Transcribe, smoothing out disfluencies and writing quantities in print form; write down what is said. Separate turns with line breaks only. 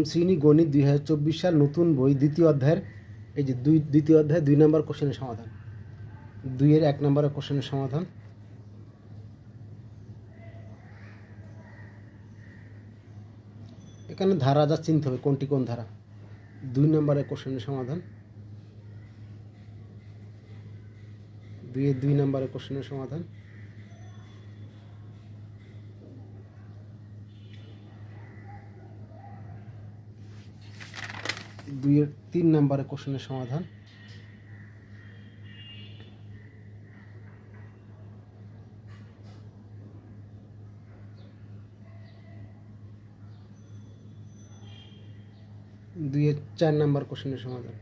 নবম শ্রেণী গণিত 2024 সাল নতুন বই দ্বিতীয় অধ্যায়ের এই যে দ্বিতীয় অধ্যায় 2 নম্বর কোশ্চেনের সমাধান। 2-এর 1 নম্বরের কোশ্চেনের সমাধান। এখানে ধারা যা চিনতে হবে কোনটি কোন ধারা। 2 নম্বরের কোশ্চেনের সমাধান। 2-এর 2 নম্বরের কোশ্চেনের সমাধান। 2-এর 3 নম্বরের কোশ্চেনের সমাধান। 2-এর 4 নম্বর কোশ্চেনের সমাধান।